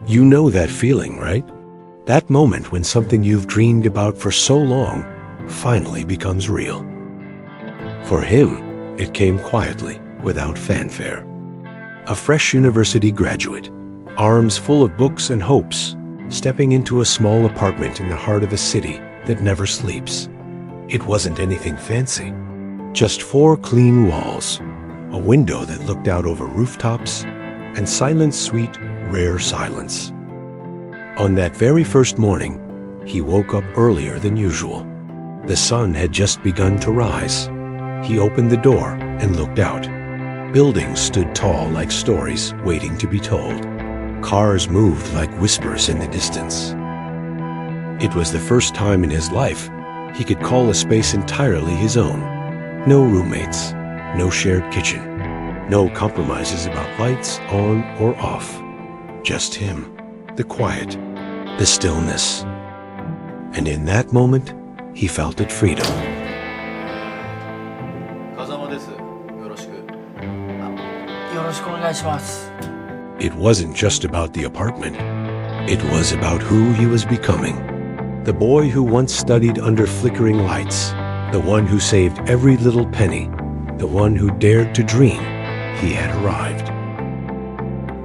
You know that feeling, right? That moment when something you've dreamed about for so long finally becomes real. For him, it came quietly, without fanfare. A fresh university graduate, arms full of books and hopes, stepping into a small apartment in the heart of a city that never sleeps. It wasn't anything fancy, just 4 clean walls, a window that looked out over rooftops, and silent, sweet, rare silence. On that very first morning, he woke up earlier than usual. The sun had just begun to rise. He opened the door and looked out. Buildings stood tall like stories waiting to be told. Cars moved like whispers in the distance. It was the first time in his life he could call a space entirely his own. No roommates, no shared kitchen, no compromises about lights on or off. Just him, the quiet, the stillness. And in that moment, he felt at freedom. It wasn't just about the apartment. It was about who he was becoming. The boy who once studied under flickering lights, the one who saved every little penny, the one who dared to dream, he had arrived.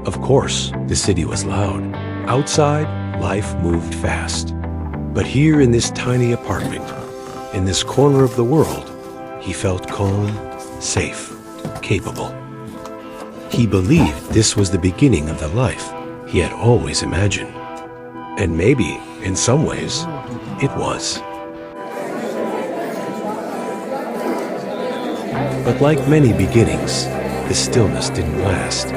Of course, the city was loud. Outside, life moved fast. But here in this tiny apartment, in this corner of the world, he felt calm, safe, capable. He believed this was the beginning of the life he had always imagined. And maybe, in some ways, it was. But like many beginnings, the stillness didn't last.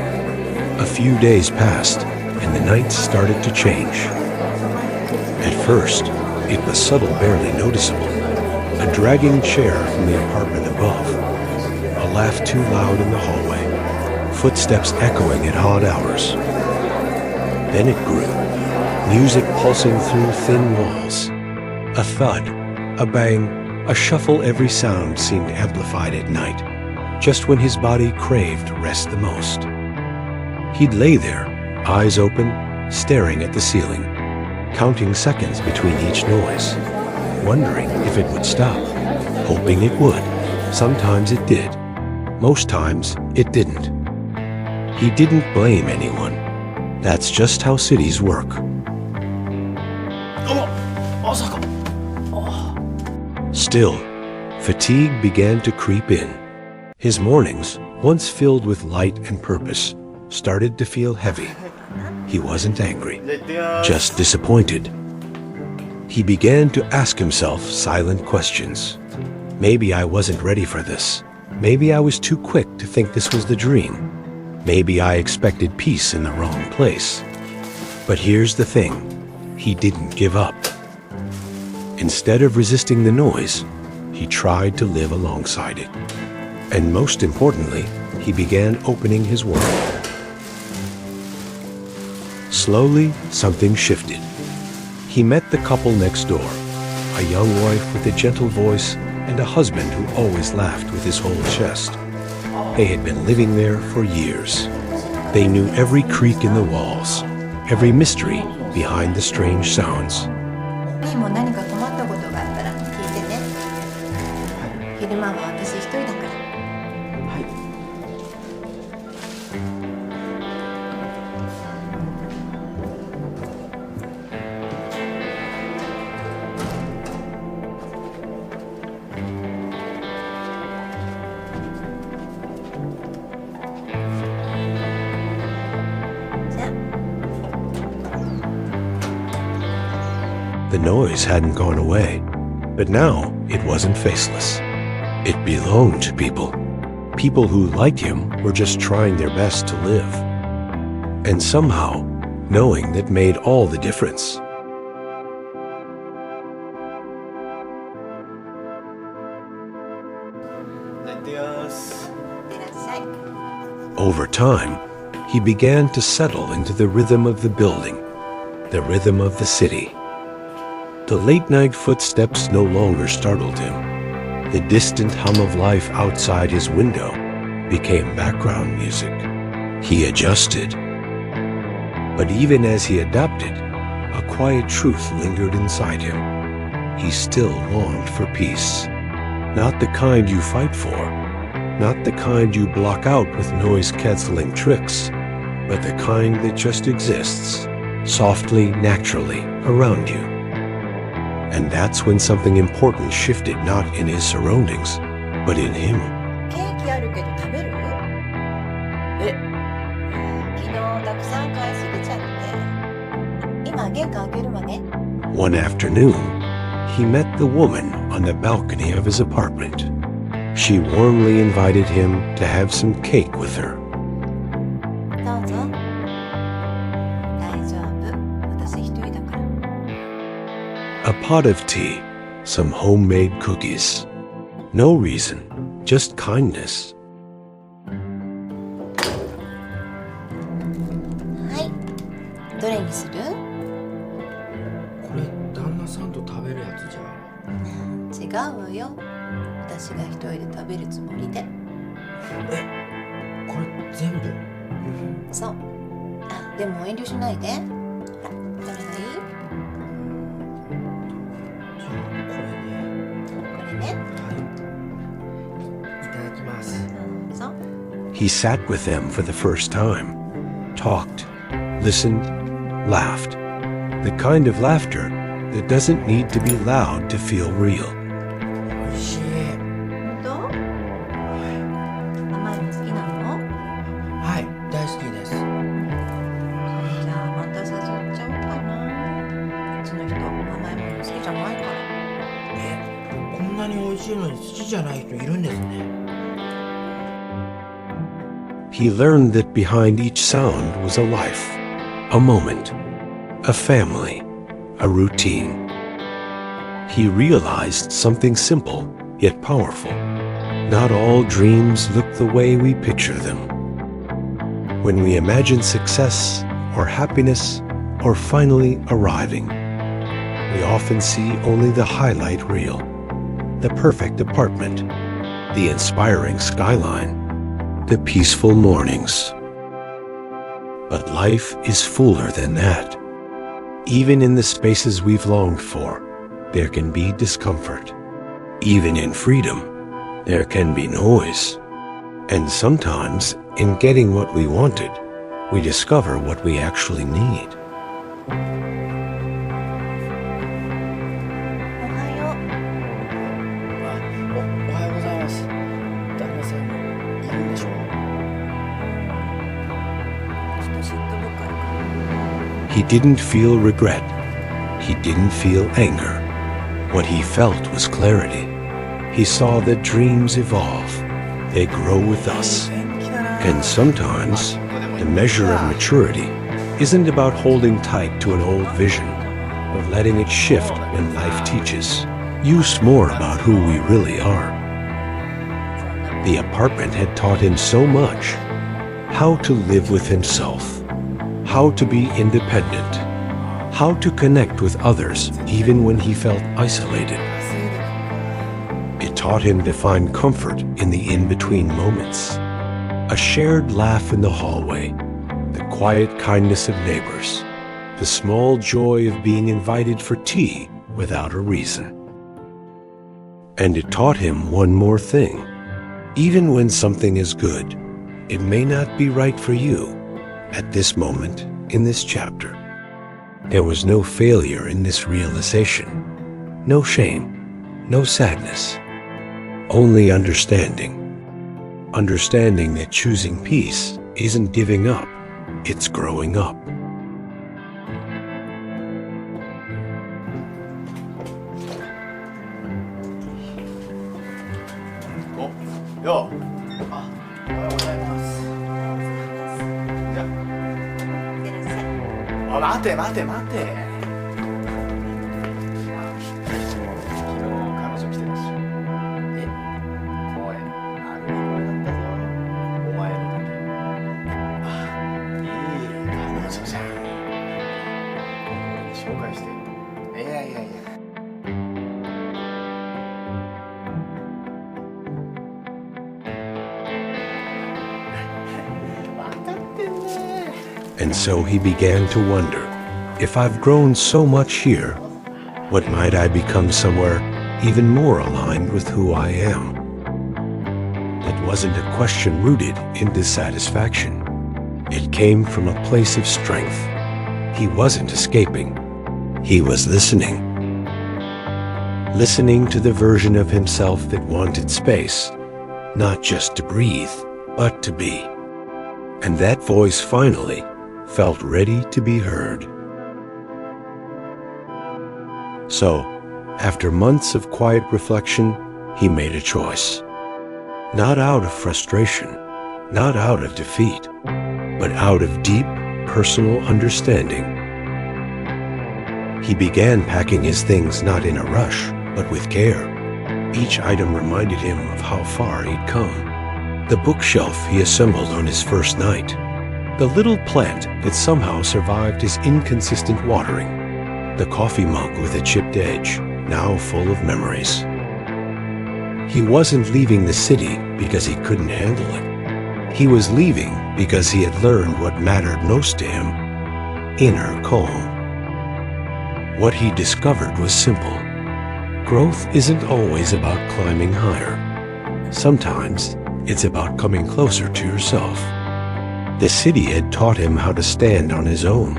A few days passed, and the nights started to change. At first, it was subtle, barely noticeable. A dragging chair from the apartment above. A laugh too loud in the hallway. Footsteps echoing at odd hours. Then it grew. Music pulsing through thin walls. A thud, a bang, a shuffle. Every sound seemed amplified at night, just when his body craved rest the most. He'd lay there, eyes open, staring at the ceiling, counting seconds between each noise, wondering if it would stop, hoping it would. Sometimes it did. Most times, it didn't. He didn't blame anyone. That's just how cities work. Still, fatigue began to creep in. His mornings, once filled with light and purpose, started to feel heavy. He wasn't angry, just disappointed. He began to ask himself silent questions. Maybe I wasn't ready for this. Maybe I was too quick to think this was the dream. Maybe I expected peace in the wrong place. But here's the thing, he didn't give up. Instead of resisting the noise, he tried to live alongside it. And most importantly, he began opening his world. Slowly, something shifted. He met the couple next door, a young wife with a gentle voice and a husband who always laughed with his whole chest. They had been living there for years. They knew every creak in the walls, every mystery behind the strange sounds. The noise hadn't gone away, but now it wasn't faceless. It belonged to people. People who, like him, were just trying their best to live. And somehow, knowing that made all the difference. Over time, he began to settle into the rhythm of the building, the rhythm of the city. The late-night footsteps no longer startled him. The distant hum of life outside his window became background music. He adjusted. But even as he adapted, a quiet truth lingered inside him. He still longed for peace. Not the kind you fight for, not the kind you block out with noise-canceling tricks, but the kind that just exists, softly, naturally, around you. And that's when something important shifted not in his surroundings, but in him. ケーキあるけど食べる？昨日たくさん買いすぎちゃって。今玄関開けるわね。One afternoon, he met the woman on the balcony of his apartment. She warmly invited him to have some cake with her. どうぞ。大丈夫。私一人だから。A pot of tea, some homemade cookies. No reason, just kindness. はい。どれにする？これ旦那さんと食べるやつじゃ。違うわよ。私が一人で食べるつもりで。これ全部？そう。あ、でも遠慮しないで。どれがいい？じゃあこれね。これね。はい。いただきます。どうぞ。He sat with them for the first time, talked, listened, laughed. The kind of laughter that doesn't need to be loud to feel real. おいしい。本当？甘いの好きなの？はい、大好きです。じゃあまた誘っちゃおうかな。うちの人甘いもの好きじゃないから。こんなに美味しいのに好きじゃない人いるんですね。He learned that behind each sound was a life, a moment, a family, a routine. He realized something simple yet powerful. Not all dreams look the way we picture them. When we imagine success or happiness or finally arriving, we often see only the highlight reel, the perfect apartment, the inspiring skyline, the peaceful mornings. But life is fuller than that. Even in the spaces we've longed for, there can be discomfort. Even in freedom, there can be noise. And sometimes, in getting what we wanted, we discover what we actually need. おはよおはようございます。旦那さんいるんでしょう？ちょっと嫉妬深いか He didn't feel regret. He didn't feel anger. What he felt was clarity. He saw that dreams evolve. They grow with us. And sometimes, the measure of maturity isn't about holding tight to an old vision, but letting it shift when life teaches us more about who we really are. The apartment had taught him so much. How to live with himself. How to be independent. How to connect with others even when he felt isolated. It taught him to find comfort in the in-between moments. A shared laugh in the hallway, the quiet kindness of neighbors, the small joy of being invited for tea without a reason. And it taught him one more thing. Even when something is good, it may not be right for you at this moment in this chapter. There was no failure in this realization, no shame, no sadness, only understanding. Understanding that choosing peace isn't giving up, it's growing up. よう。あ、おはようございます。じゃいってらっしゃい。あ、待て待て待て。昨日彼女来てたし。おい、ある声だったぞ。お前のだけ。あ、いい彼女じゃん。俺に紹介して。いやいやいや。分かってんね。And so he began to wonder, if I've grown so much here, what might I become somewhere even more aligned with who I am? It wasn't a question rooted in dissatisfaction. It came from a place of strength. He wasn't escaping. He was listening. Listening to the version of himself that wanted space, not just to breathe, but to be. And that voice finally felt ready to be heard. So, after months of quiet reflection, he made a choice. Not out of frustration, not out of defeat, but out of deep personal understanding. He began packing his things not in a rush, but with care. Each item reminded him of how far he'd come. The bookshelf he assembled on his first night. The little plant that somehow survived his inconsistent watering. The coffee mug with a chipped edge, now full of memories. He wasn't leaving the city because he couldn't handle it. He was leaving because he had learned what mattered most to him: inner calm. What he discovered was simple. Growth isn't always about climbing higher. Sometimes it's about coming closer to yourself. The city had taught him how to stand on his own.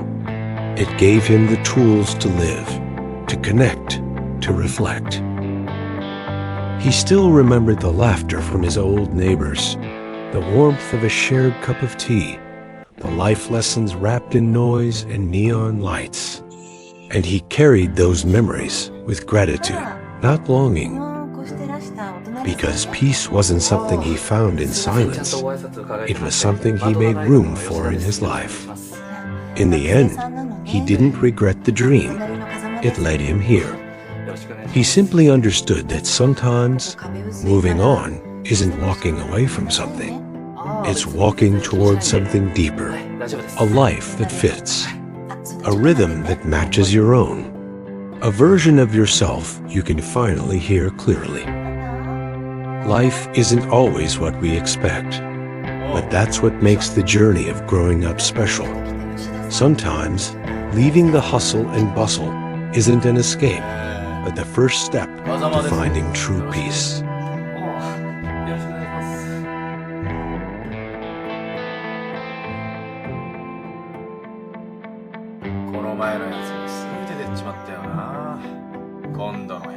It gave him the tools to live, to connect, to reflect. He still remembered the laughter from his old neighbors, the warmth of a shared cup of tea, the life lessons wrapped in noise and neon lights. And he carried those memories with gratitude, not longing, because peace wasn't something he found in silence. It was something he made room for in his life. In the end, he didn't regret the dream. It led him here. He simply understood that sometimes moving on isn't walking away from something. It's walking towards something deeper, a life that fits, a rhythm that matches your own, a version of yourself you can finally hear clearly. Life isn't always what we expect, but that's what makes the journey of growing up special. Sometimes, leaving the hustle and bustle isn't an escape, but the first step to finding true peace. この前のやつにすぐ出てっちまったよな。今度の